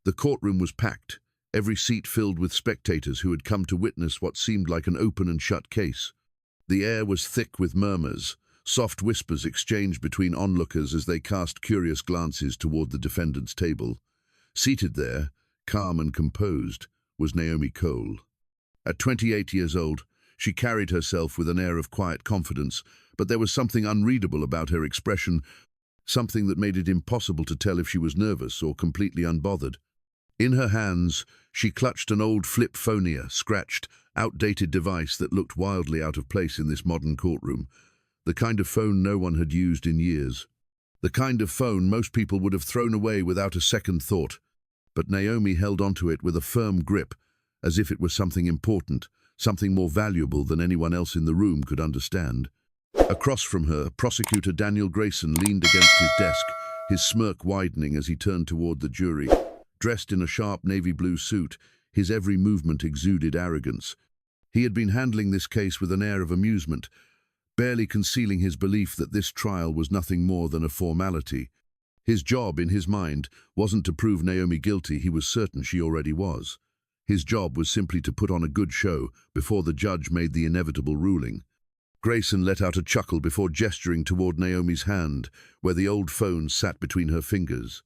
The courtroom was packed, every seat filled with spectators who had come to witness what seemed like an open and shut case. The air was thick with murmurs, soft whispers exchanged between onlookers as they cast curious glances toward the defendant's table. Seated there, calm and composed, was Naomi Cole. At 28 years old, she carried herself with an air of quiet confidence, but there was something unreadable about her expression, something that made it impossible to tell if she was nervous or completely unbothered. In her hands, she clutched an old flip phonia, scratched, outdated device that looked wildly out of place in this modern courtroom. The kind of phone no one had used in years. The kind of phone most people would have thrown away without a second thought. But Naomi held onto it with a firm grip, as if it was something important, something more valuable than anyone else in the room could understand. Across from her, Prosecutor Daniel Grayson leaned against his desk, his smirk widening as he turned toward the jury. Dressed in a sharp navy blue suit, his every movement exuded arrogance. He had been handling this case with an air of amusement, barely concealing his belief that this trial was nothing more than a formality. His job, in his mind, wasn't to prove Naomi guilty, he was certain she already was. His job was simply to put on a good show before the judge made the inevitable ruling. Grayson let out a chuckle before gesturing toward Naomi's hand, where the old phone sat between her fingers.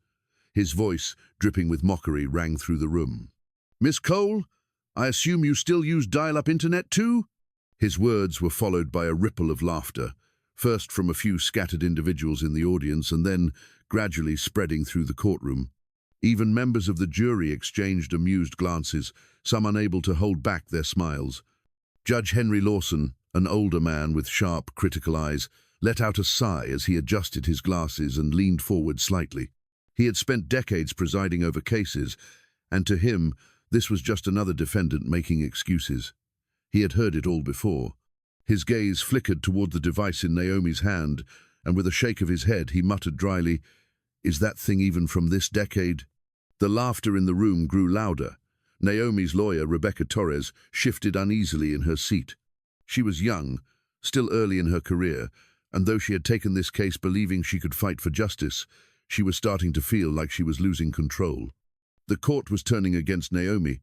His voice, dripping with mockery, rang through the room. "Miss Cole, I assume you still use dial-up internet too?" His words were followed by a ripple of laughter, first from a few scattered individuals in the audience and then gradually spreading through the courtroom. Even members of the jury exchanged amused glances, some unable to hold back their smiles. Judge Henry Lawson, an older man with sharp, critical eyes, let out a sigh as he adjusted his glasses and leaned forward slightly. He had spent decades presiding over cases, and to him, this was just another defendant making excuses. He had heard it all before. His gaze flickered toward the device in Naomi's hand, and with a shake of his head, he muttered dryly, "Is that thing even from this decade?" The laughter in the room grew louder. Naomi's lawyer, Rebecca Torres, shifted uneasily in her seat. She was young, still early in her career, and though she had taken this case believing she could fight for justice, she was starting to feel like she was losing control. The court was turning against Naomi,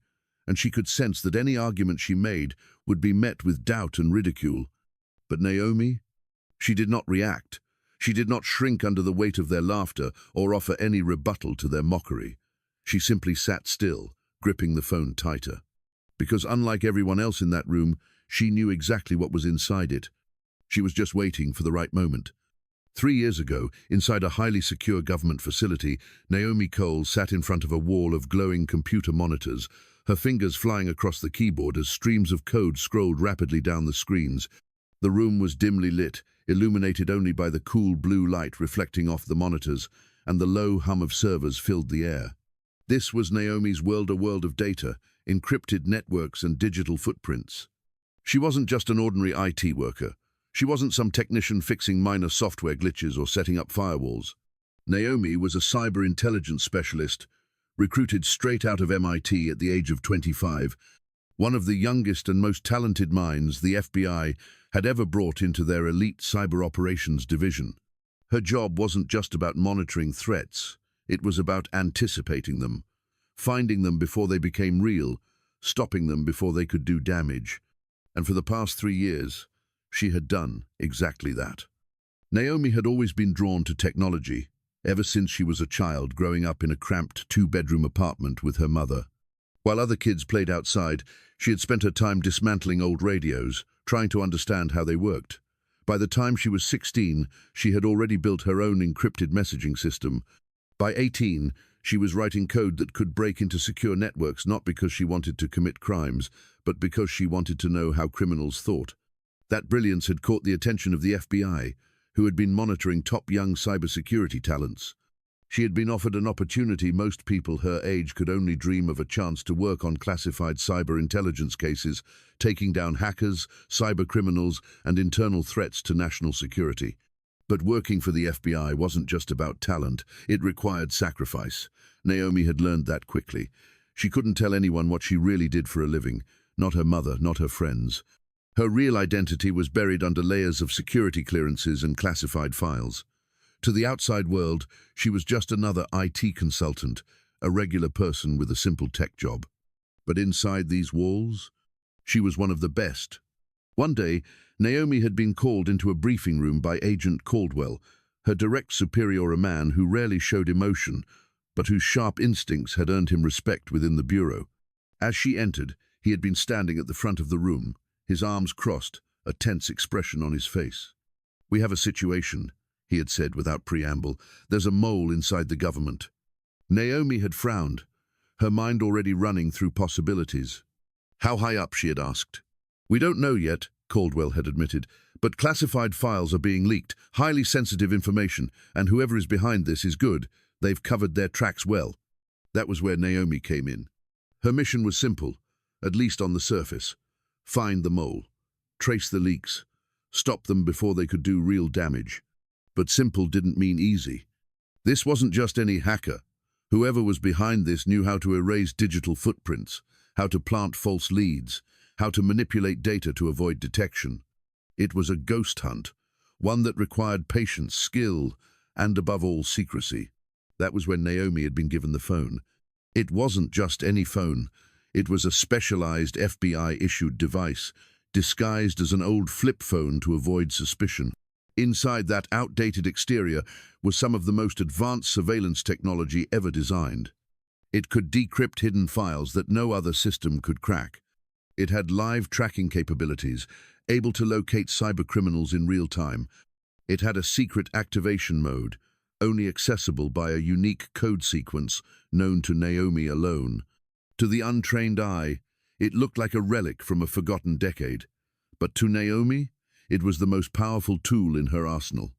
and she could sense that any argument she made would be met with doubt and ridicule. But Naomi? She did not react. She did not shrink under the weight of their laughter or offer any rebuttal to their mockery. She simply sat still, gripping the phone tighter. Because unlike everyone else in that room, she knew exactly what was inside it. She was just waiting for the right moment. 3 years ago, inside a highly secure government facility, Naomi Cole sat in front of a wall of glowing computer monitors, her fingers flying across the keyboard as streams of code scrolled rapidly down the screens. The room was dimly lit, illuminated only by the cool blue light reflecting off the monitors, and the low hum of servers filled the air. This was Naomi's world, a world of data, encrypted networks and digital footprints. She wasn't just an ordinary IT worker. She wasn't some technician fixing minor software glitches or setting up firewalls. Naomi was a cyber intelligence specialist, recruited straight out of MIT at the age of 25, one of the youngest and most talented minds the FBI had ever brought into their elite cyber operations division. Her job wasn't just about monitoring threats, it was about anticipating them, finding them before they became real, stopping them before they could do damage. And for the past 3 years, she had done exactly that. Naomi had always been drawn to technology, ever since she was a child growing up in a cramped 2-bedroom apartment with her mother. While other kids played outside, she had spent her time dismantling old radios, trying to understand how they worked. By the time she was 16, she had already built her own encrypted messaging system. By 18, she was writing code that could break into secure networks not because she wanted to commit crimes, but because she wanted to know how criminals thought. That brilliance had caught the attention of the FBI, who had been monitoring top young cybersecurity talents. She had been offered an opportunity most people her age could only dream of, a chance to work on classified cyber intelligence cases, taking down hackers, cyber criminals, and internal threats to national security. But working for the FBI wasn't just about talent, it required sacrifice. Naomi had learned that quickly. She couldn't tell anyone what she really did for a living, not her mother, not her friends. Her real identity was buried under layers of security clearances and classified files. To the outside world, she was just another IT consultant, a regular person with a simple tech job. But inside these walls, she was one of the best. One day, Naomi had been called into a briefing room by Agent Caldwell, her direct superior, a man who rarely showed emotion, but whose sharp instincts had earned him respect within the bureau. As she entered, he had been standing at the front of the room, his arms crossed, a tense expression on his face. "We have a situation," he had said without preamble. "There's a mole inside the government." Naomi had frowned, her mind already running through possibilities. "How high up?" she had asked. "We don't know yet," Caldwell had admitted, "but classified files are being leaked, highly sensitive information, and whoever is behind this is good. They've covered their tracks well." That was where Naomi came in. Her mission was simple, at least on the surface. Find the mole, trace the leaks, stop them before they could do real damage. But simple didn't mean easy. This wasn't just any hacker. Whoever was behind this knew how to erase digital footprints, how to plant false leads, how to manipulate data to avoid detection. It was a ghost hunt, one that required patience, skill, and above all, secrecy. That was when Naomi had been given the phone. It wasn't just any phone. It was a specialized FBI-issued device, disguised as an old flip phone to avoid suspicion. Inside that outdated exterior was some of the most advanced surveillance technology ever designed. It could decrypt hidden files that no other system could crack. It had live tracking capabilities, able to locate cybercriminals in real time. It had a secret activation mode, only accessible by a unique code sequence known to Naomi alone. To the untrained eye, it looked like a relic from a forgotten decade. But to Naomi, it was the most powerful tool in her arsenal.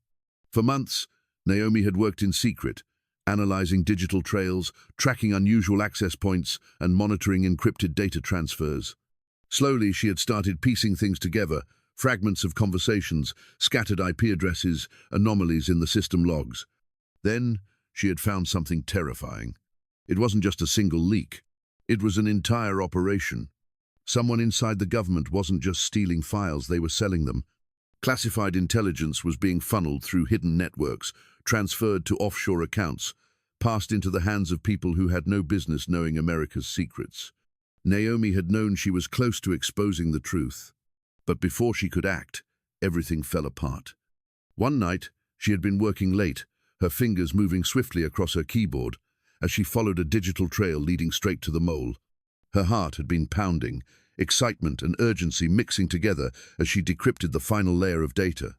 For months, Naomi had worked in secret, analyzing digital trails, tracking unusual access points, and monitoring encrypted data transfers. Slowly, she had started piecing things together, fragments of conversations, scattered IP addresses, anomalies in the system logs. Then, she had found something terrifying. It wasn't just a single leak. It was an entire operation. Someone inside the government wasn't just stealing files, they were selling them. Classified intelligence was being funneled through hidden networks, transferred to offshore accounts, passed into the hands of people who had no business knowing America's secrets. Naomi had known she was close to exposing the truth. But before she could act, everything fell apart. One night, she had been working late, her fingers moving swiftly across her keyboard, as she followed a digital trail leading straight to the mole. Her heart had been pounding, excitement and urgency mixing together as she decrypted the final layer of data.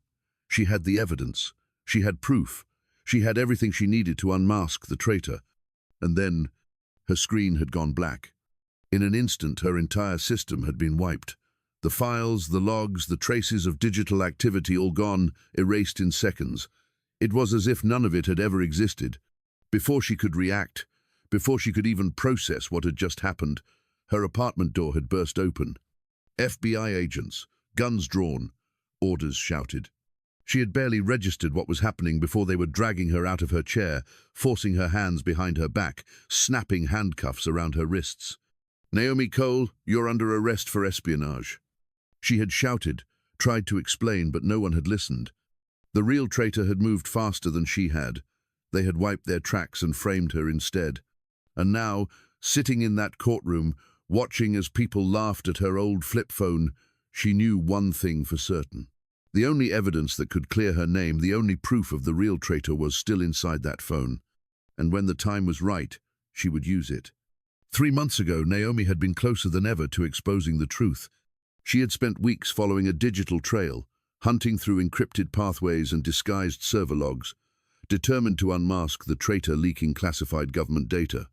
She had the evidence. She had proof. She had everything she needed to unmask the traitor. And then, her screen had gone black. In an instant, her entire system had been wiped. The files, the logs, the traces of digital activity all gone, erased in seconds. It was as if none of it had ever existed. Before she could react, before she could even process what had just happened, her apartment door had burst open. FBI agents, guns drawn, orders shouted. She had barely registered what was happening before they were dragging her out of her chair, forcing her hands behind her back, snapping handcuffs around her wrists. "Naomi Cole, you're under arrest for espionage." She had shouted, tried to explain, but no one had listened. The real traitor had moved faster than she had. They had wiped their tracks and framed her instead. And now, sitting in that courtroom, watching as people laughed at her old flip phone, she knew one thing for certain. The only evidence that could clear her name, the only proof of the real traitor, was still inside that phone. And when the time was right, she would use it. 3 months ago, Naomi had been closer than ever to exposing the truth. She had spent weeks following a digital trail, hunting through encrypted pathways and disguised server logs, determined to unmask the traitor leaking classified government data.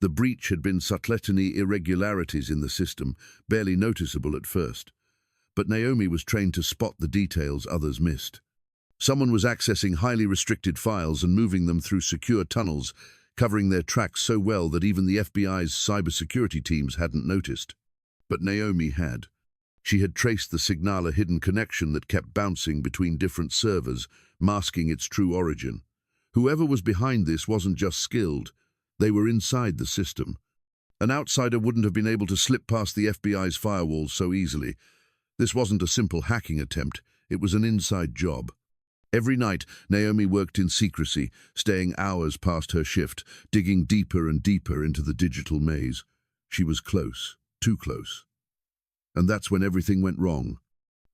The breach had been subtletany irregularities in the system, barely noticeable at first. But Naomi was trained to spot the details others missed. Someone was accessing highly restricted files and moving them through secure tunnels, covering their tracks so well that even the FBI's cybersecurity teams hadn't noticed. But Naomi had. She had traced the signal, a hidden connection that kept bouncing between different servers, masking its true origin. Whoever was behind this wasn't just skilled. They were inside the system. An outsider wouldn't have been able to slip past the FBI's firewalls so easily. This wasn't a simple hacking attempt. It was an inside job. Every night, Naomi worked in secrecy, staying hours past her shift, digging deeper and deeper into the digital maze. She was close, too close. And that's when everything went wrong.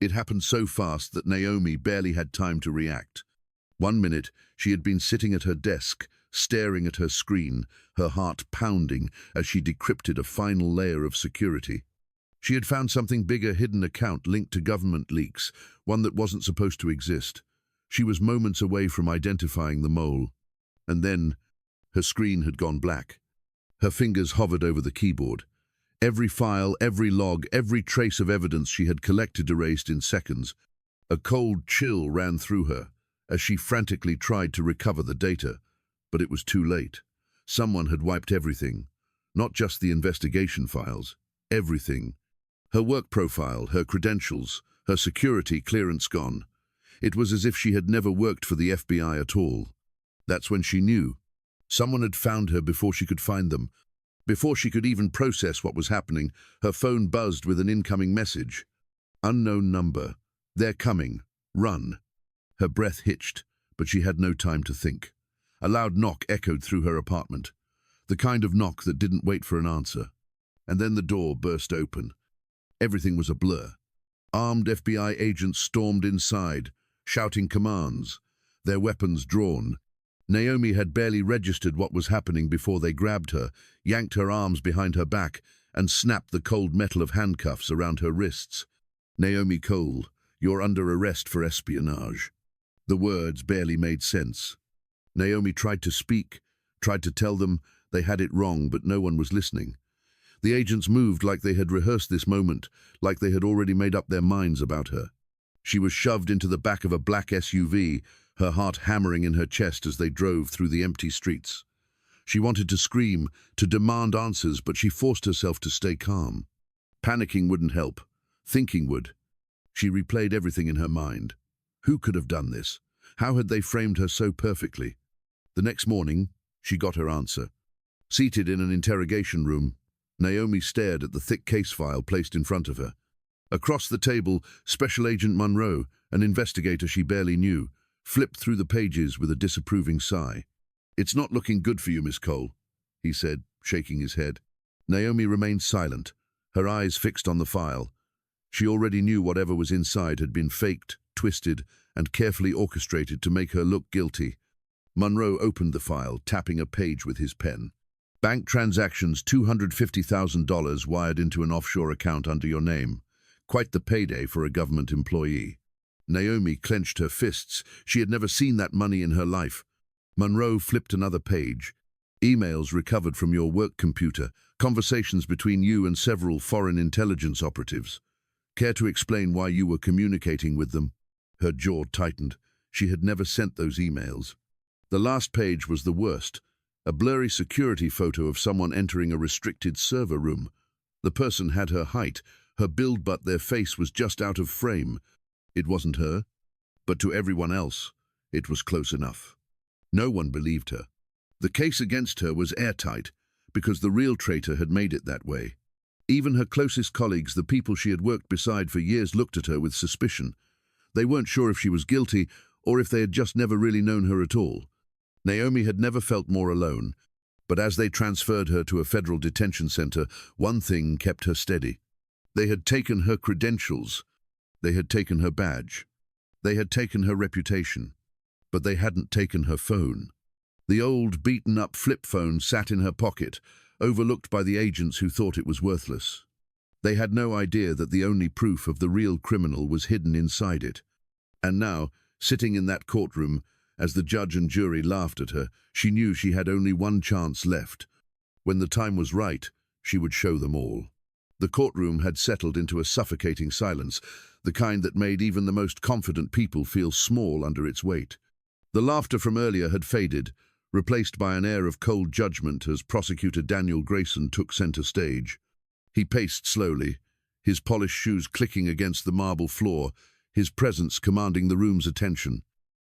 It happened so fast that Naomi barely had time to react. One minute, she had been sitting at her desk, staring at her screen, her heart pounding as she decrypted a final layer of security. She had found something big, a hidden account linked to government leaks, one that wasn't supposed to exist. She was moments away from identifying the mole. And then, her screen had gone black. Her fingers hovered over the keyboard. Every file, every log, every trace of evidence she had collected erased in seconds. A cold chill ran through her as she frantically tried to recover the data. But it was too late. Someone had wiped everything. Not just the investigation files. Everything. Her work profile, her credentials, her security clearance gone. It was as if she had never worked for the FBI at all. That's when she knew. Someone had found her before she could find them. Before she could even process what was happening, her phone buzzed with an incoming message. Unknown number. They're coming. Run. Her breath hitched, but she had no time to think. A loud knock echoed through her apartment. The kind of knock that didn't wait for an answer. And then the door burst open. Everything was a blur. Armed FBI agents stormed inside, shouting commands, their weapons drawn. Naomi had barely registered what was happening before they grabbed her, yanked her arms behind her back, and snapped the cold metal of handcuffs around her wrists. Naomi Cole, you're under arrest for espionage. The words barely made sense. Naomi tried to speak, tried to tell them they had it wrong, but no one was listening. The agents moved like they had rehearsed this moment, like they had already made up their minds about her. She was shoved into the back of a black SUV, her heart hammering in her chest as they drove through the empty streets. She wanted to scream, to demand answers, but she forced herself to stay calm. Panicking wouldn't help. Thinking would. She replayed everything in her mind. Who could have done this? How had they framed her so perfectly? The next morning, she got her answer. Seated in an interrogation room, Naomi stared at the thick case file placed in front of her. Across the table, Special Agent Monroe, an investigator she barely knew, flipped through the pages with a disapproving sigh. "It's not looking good for you, Miss Cole," he said, shaking his head. Naomi remained silent, her eyes fixed on the file. She already knew whatever was inside had been faked, twisted, and carefully orchestrated to make her look guilty. Monroe opened the file, tapping a page with his pen. "Bank transactions, $250,000 wired into an offshore account under your name. Quite the payday for a government employee." Naomi clenched her fists. She had never seen that money in her life. Monroe flipped another page. "Emails recovered from your work computer, conversations between you and several foreign intelligence operatives. Care to explain why you were communicating with them?" Her jaw tightened. She had never sent those emails. The last page was the worst. A blurry security photo of someone entering a restricted server room. The person had her height, her build, but their face was just out of frame. It wasn't her, but to everyone else, it was close enough. No one believed her. The case against her was airtight, because the real traitor had made it that way. Even her closest colleagues, the people she had worked beside for years, looked at her with suspicion. They weren't sure if she was guilty, or if they had just never really known her at all. Naomi had never felt more alone, but as they transferred her to a federal detention center, one thing kept her steady. They had taken her credentials. They had taken her badge. They had taken her reputation. But they hadn't taken her phone. The old, beaten-up flip phone sat in her pocket, overlooked by the agents who thought it was worthless. They had no idea that the only proof of the real criminal was hidden inside it. And now, sitting in that courtroom, as the judge and jury laughed at her, she knew she had only one chance left. When the time was right, she would show them all. The courtroom had settled into a suffocating silence, the kind that made even the most confident people feel small under its weight. The laughter from earlier had faded, replaced by an air of cold judgment as Prosecutor Daniel Grayson took center stage. He paced slowly, his polished shoes clicking against the marble floor, his presence commanding the room's attention.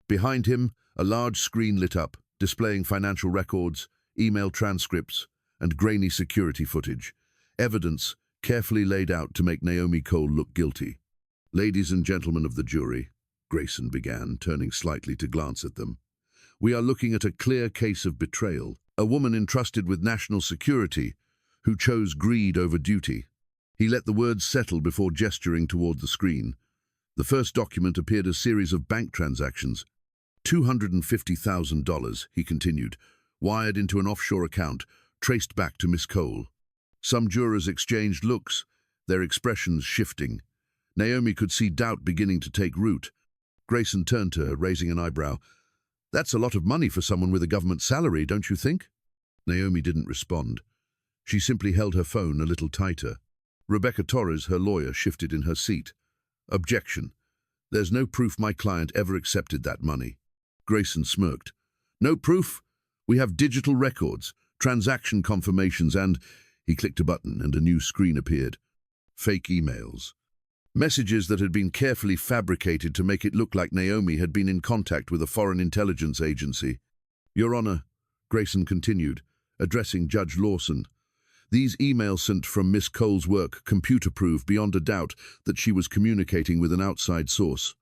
Behind him, a large screen lit up, displaying financial records, email transcripts, and grainy security footage. Evidence carefully laid out to make Naomi Cole look guilty. "Ladies and gentlemen of the jury," Grayson began, turning slightly to glance at them. "We are looking at a clear case of betrayal. A woman entrusted with national security who chose greed over duty." He let the words settle before gesturing toward the screen. The first document appeared a series of bank transactions. $250,000, he continued, wired into an offshore account, traced back to Miss Cole. Some jurors exchanged looks, their expressions shifting. Naomi could see doubt beginning to take root. Grayson turned to her, raising an eyebrow. "That's a lot of money for someone with a government salary, don't you think?" Naomi didn't respond. She simply held her phone a little tighter. Rebecca Torres, her lawyer, shifted in her seat. "Objection. There's no proof my client ever accepted that money." Grayson smirked. "No proof? We have digital records, transaction confirmations, and—" He clicked a button and a new screen appeared. Fake emails. Messages that had been carefully fabricated to make it look like Naomi had been in contact with a foreign intelligence agency. "Your Honor," Grayson continued, addressing Judge Lawson, "these emails sent from Miss Cole's work computer-prove beyond a doubt that she was communicating with an outside source."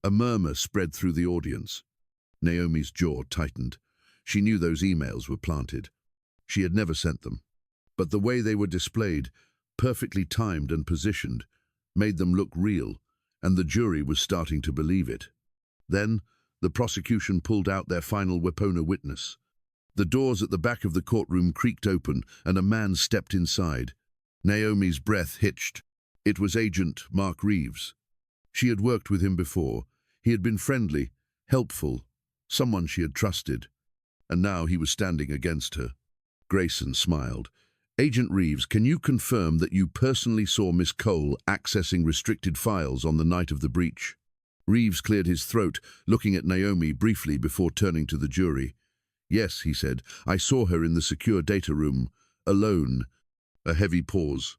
A murmur spread through the audience. Naomi's jaw tightened. She knew those emails were planted. She had never sent them. But the way they were displayed, perfectly timed and positioned, made them look real, and the jury was starting to believe it. Then, the prosecution pulled out their final Wepona witness. The doors at the back of the courtroom creaked open, and a man stepped inside. Naomi's breath hitched. It was Agent Mark Reeves. She had worked with him before. He had been friendly, helpful, someone she had trusted. And now he was standing against her. Grayson smiled. "Agent Reeves, can you confirm that you personally saw Miss Cole accessing restricted files on the night of the breach?" Reeves cleared his throat, looking at Naomi briefly before turning to the jury. "Yes," he said, "I saw her in the secure data room, alone." A heavy pause.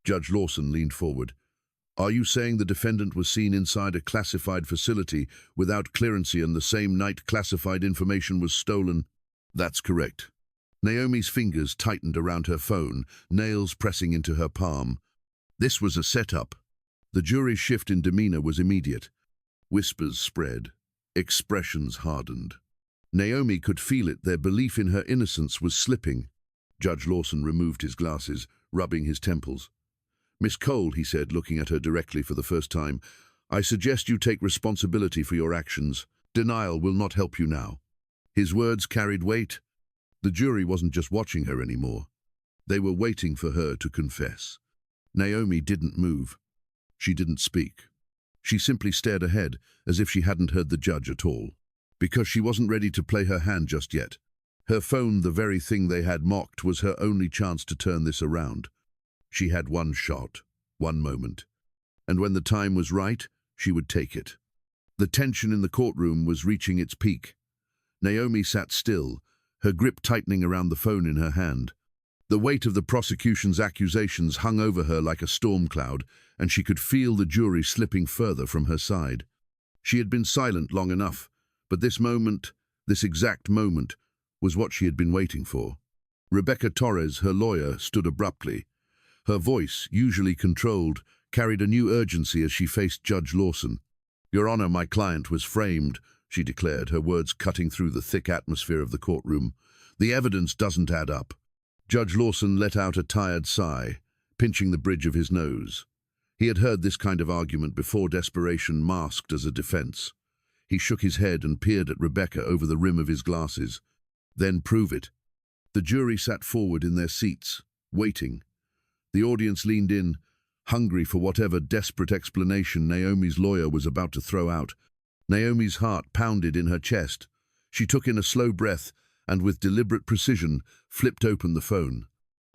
Judge Lawson leaned forward. "Are you saying the defendant was seen inside a classified facility without clearance and the same night classified information was stolen?" "That's correct." Naomi's fingers tightened around her phone, nails pressing into her palm. This was a setup. The jury's shift in demeanor was immediate. Whispers spread. Expressions hardened. Naomi could feel it. Their belief in her innocence was slipping. Judge Lawson removed his glasses, rubbing his temples. "Miss Cole," he said, looking at her directly for the first time, "I suggest you take responsibility for your actions. Denial will not help you now." His words carried weight. The jury wasn't just watching her anymore. They were waiting for her to confess. Naomi didn't move. She didn't speak. She simply stared ahead, as if she hadn't heard the judge at all. Because she wasn't ready to play her hand just yet. Her phone, the very thing they had mocked, was her only chance to turn this around. She had one shot, one moment. And when the time was right, she would take it. The tension in the courtroom was reaching its peak. Naomi sat still, her grip tightening around the phone in her hand. The weight of the prosecution's accusations hung over her like a storm cloud, and she could feel the jury slipping further from her side. She had been silent long enough, but this moment, this exact moment, was what she had been waiting for. Rebecca Torres, her lawyer, stood abruptly. Her voice, usually controlled, carried a new urgency as she faced Judge Lawson. "Your Honor, my client was framed," she declared, her words cutting through the thick atmosphere of the courtroom. "The evidence doesn't add up." Judge Lawson let out a tired sigh, pinching the bridge of his nose. He had heard this kind of argument before, desperation masked as a defense. He shook his head and peered at Rebecca over the rim of his glasses. "Then prove it." The jury sat forward in their seats, waiting. The audience leaned in, hungry for whatever desperate explanation Naomi's lawyer was about to throw out. Naomi's heart pounded in her chest. She took in a slow breath and, with deliberate precision, flipped open the phone.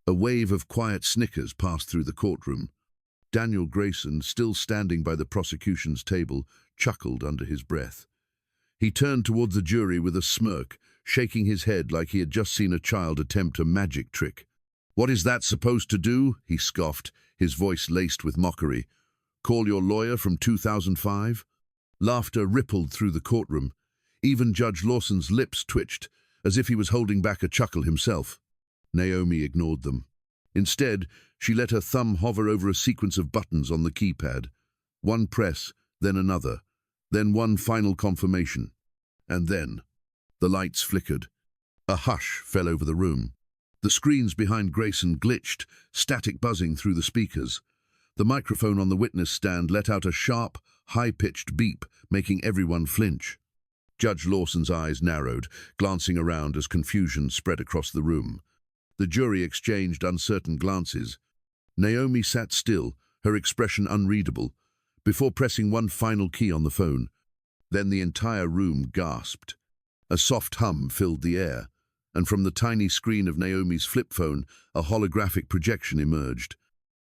A wave of quiet snickers passed through the courtroom. Daniel Grayson, still standing by the prosecution's table, chuckled under his breath. He turned toward the jury with a smirk, shaking his head like he had just seen a child attempt a magic trick. "What is that supposed to do?" he scoffed, his voice laced with mockery. "Call your lawyer from 2005? Laughter rippled through the courtroom. Even Judge Lawson's lips twitched, as if he was holding back a chuckle himself. Naomi ignored them. Instead, she let her thumb hover over a sequence of buttons on the keypad. One press, then another. Then one final confirmation. And then, the lights flickered. A hush fell over the room. The screens behind Grayson glitched, static buzzing through the speakers. The microphone on the witness stand let out a sharp, high-pitched beep, making everyone flinch. Judge Lawson's eyes narrowed, glancing around as confusion spread across the room. The jury exchanged uncertain glances. Naomi sat still, her expression unreadable, before pressing one final key on the phone. Then the entire room gasped. A soft hum filled the air, and from the tiny screen of Naomi's flip phone, a holographic projection emerged.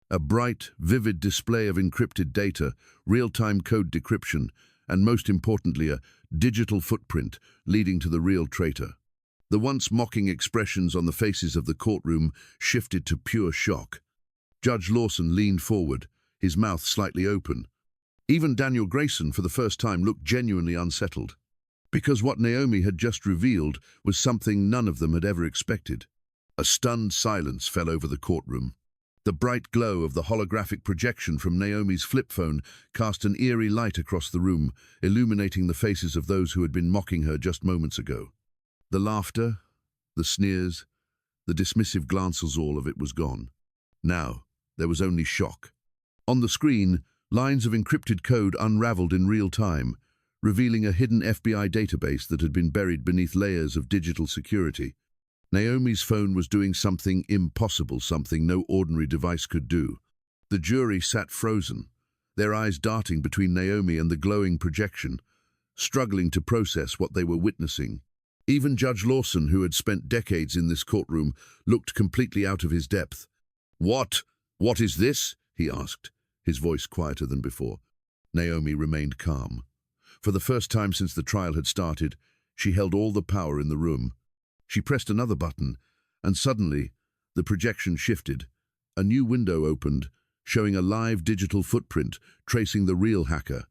A bright, vivid display of encrypted data, real-time code decryption, and most importantly, a digital footprint leading to the real traitor. The once mocking expressions on the faces of the courtroom shifted to pure shock. Judge Lawson leaned forward, his mouth slightly open. Even Daniel Grayson, for the first time, looked genuinely unsettled. Because what Naomi had just revealed was something none of them had ever expected. A stunned silence fell over the courtroom. The bright glow of the holographic projection from Naomi's flip phone cast an eerie light across the room, illuminating the faces of those who had been mocking her just moments ago. The laughter, the sneers, the dismissive glances, all of it was gone. Now, there was only shock. On the screen, lines of encrypted code unraveled in real time, revealing a hidden FBI database that had been buried beneath layers of digital security. Naomi's phone was doing something impossible, something no ordinary device could do. The jury sat frozen, their eyes darting between Naomi and the glowing projection, struggling to process what they were witnessing. Even Judge Lawson, who had spent decades in this courtroom, looked completely out of his depth. What is this?" he asked, his voice quieter than before. Naomi remained calm. For the first time since the trial had started, she held all the power in the room. She pressed another button, and suddenly, the projection shifted. A new window opened, showing a live digital footprint tracing the real hacker.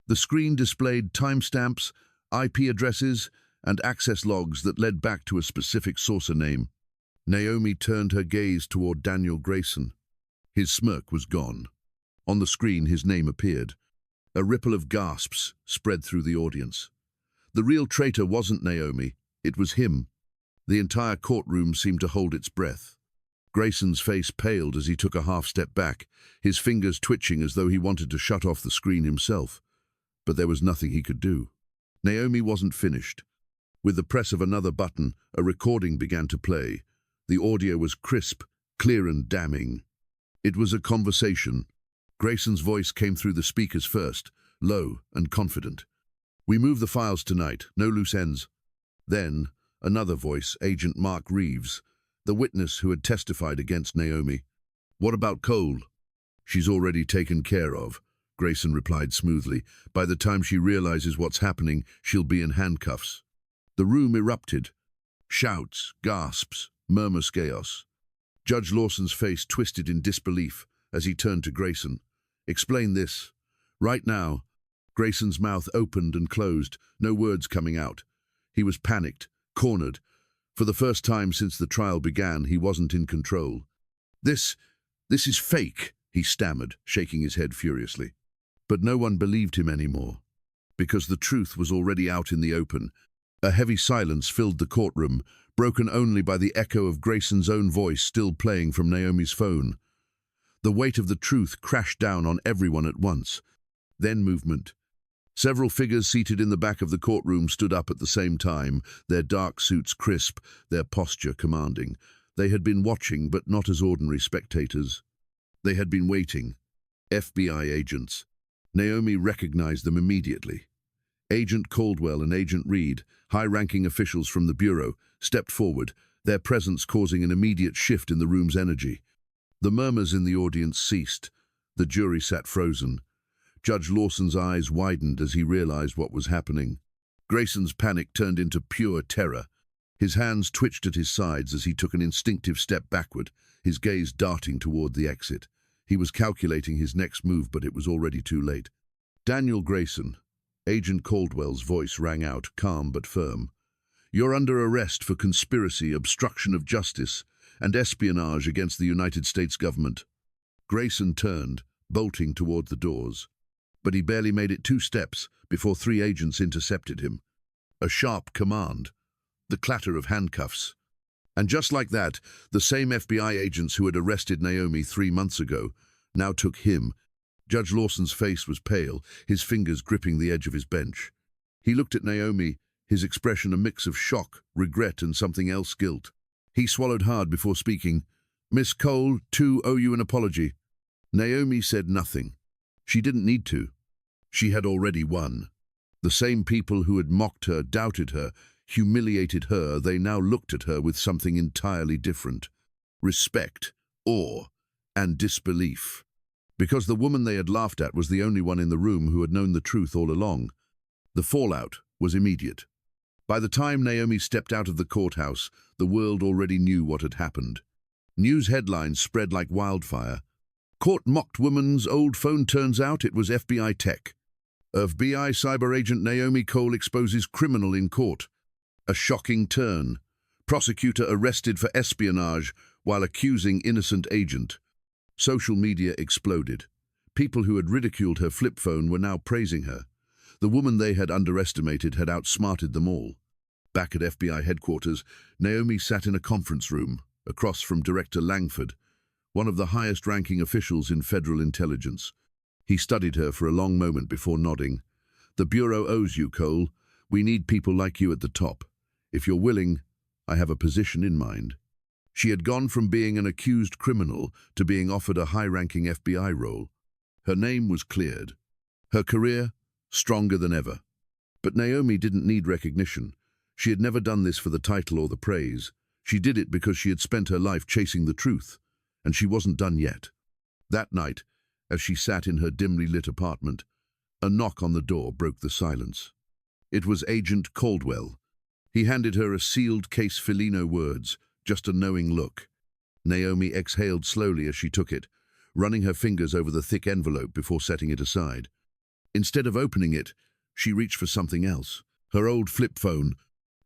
The screen displayed timestamps, IP addresses, and access logs that led back to a specific saucer name. Naomi turned her gaze toward Daniel Grayson. His smirk was gone. On the screen, his name appeared. A ripple of gasps spread through the audience. The real traitor wasn't Naomi, it was him. The entire courtroom seemed to hold its breath. Grayson's face paled as he took a half-step back, his fingers twitching as though he wanted to shut off the screen himself. But there was nothing he could do. Naomi wasn't finished. With the press of another button, a recording began to play. The audio was crisp, clear and damning. It was a conversation. Grayson's voice came through the speakers first, low and confident. "We move the files tonight, no loose ends." Then, another voice, Agent Mark Reeves, the witness who had testified against Naomi. "What about Cole?" "She's already taken care of," Grayson replied smoothly. "By the time she realizes what's happening, she'll be in handcuffs." The room erupted. Shouts, gasps, murmurs, chaos. Judge Lawson's face twisted in disbelief as he turned to Grayson. "Explain this." "Right now." Grayson's mouth opened and closed, no words coming out. He was panicked, cornered. For the first time since the trial began, he wasn't in control. This is fake," he stammered, shaking his head furiously. But no one believed him anymore, because the truth was already out in the open. A heavy silence filled the courtroom, broken only by the echo of Grayson's own voice still playing from Naomi's phone. The weight of the truth crashed down on everyone at once. Then movement. Several figures seated in the back of the courtroom stood up at the same time, their dark suits crisp, their posture commanding. They had been watching, but not as ordinary spectators. They had been waiting. FBI agents. Naomi recognized them immediately. Agent Caldwell and Agent Reed, high-ranking officials from the Bureau, stepped forward, their presence causing an immediate shift in the room's energy. The murmurs in the audience ceased. The jury sat frozen. Judge Lawson's eyes widened as he realized what was happening. Grayson's panic turned into pure terror. His hands twitched at his sides as he took an instinctive step backward, his gaze darting toward the exit. He was calculating his next move, but it was already too late. "Daniel Grayson," Agent Caldwell's voice rang out, calm but firm. "You're under arrest for conspiracy, obstruction of justice, and espionage against the United States government." Grayson turned, bolting toward the doors. But he barely made it 2 steps before 3 agents intercepted him. A sharp command, the clatter of handcuffs. And just like that, the same FBI agents who had arrested Naomi 3 months ago now took him. Judge Lawson's face was pale, his fingers gripping the edge of his bench. He looked at Naomi, his expression a mix of shock, regret, and something else, guilt. He swallowed hard before speaking. "Miss Cole, too, owe you an apology." Naomi said nothing. She didn't need to. She had already won. The same people who had mocked her, doubted her, humiliated her, they now looked at her with something entirely different. Respect, awe, and disbelief. Because the woman they had laughed at was the only one in the room who had known the truth all along. The fallout was immediate. By the time Naomi stepped out of the courthouse, the world already knew what had happened. News headlines spread like wildfire. Court mocked woman's old phone, turns out it was FBI tech. FBI cyber agent Naomi Cole exposes criminal in court. A shocking turn. Prosecutor arrested for espionage while accusing innocent agent. Social media exploded. People who had ridiculed her flip phone were now praising her. The woman they had underestimated had outsmarted them all. Back at FBI headquarters, Naomi sat in a conference room, across from Director Langford, one of the highest-ranking officials in federal intelligence. He studied her for a long moment before nodding. "The Bureau owes you, Cole. We need people like you at the top. If you're willing, I have a position in mind." She had gone from being an accused criminal to being offered a high-ranking FBI role. Her name was cleared. Her career, stronger than ever. But Naomi didn't need recognition. She had never done this for the title or the praise. She did it because she had spent her life chasing the truth, and she wasn't done yet. That night, as she sat in her dimly lit apartment, a knock on the door broke the silence. It was Agent Caldwell. He handed her a sealed case, Felino words, just a knowing look. Naomi exhaled slowly as she took it, running her fingers over the thick envelope before setting it aside. Instead of opening it, she reached for something else, her old flip phone.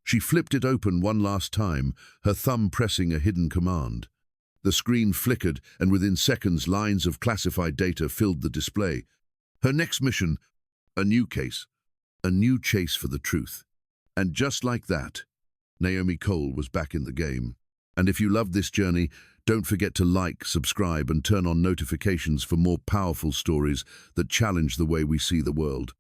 She flipped it open one last time, her thumb pressing a hidden command. The screen flickered, and within seconds lines of classified data filled the display. Her next mission, a new case, a new chase for the truth. And just like that, Naomi Cole was back in the game. And if you loved this journey, don't forget to like, subscribe, and turn on notifications for more powerful stories that challenge the way we see the world.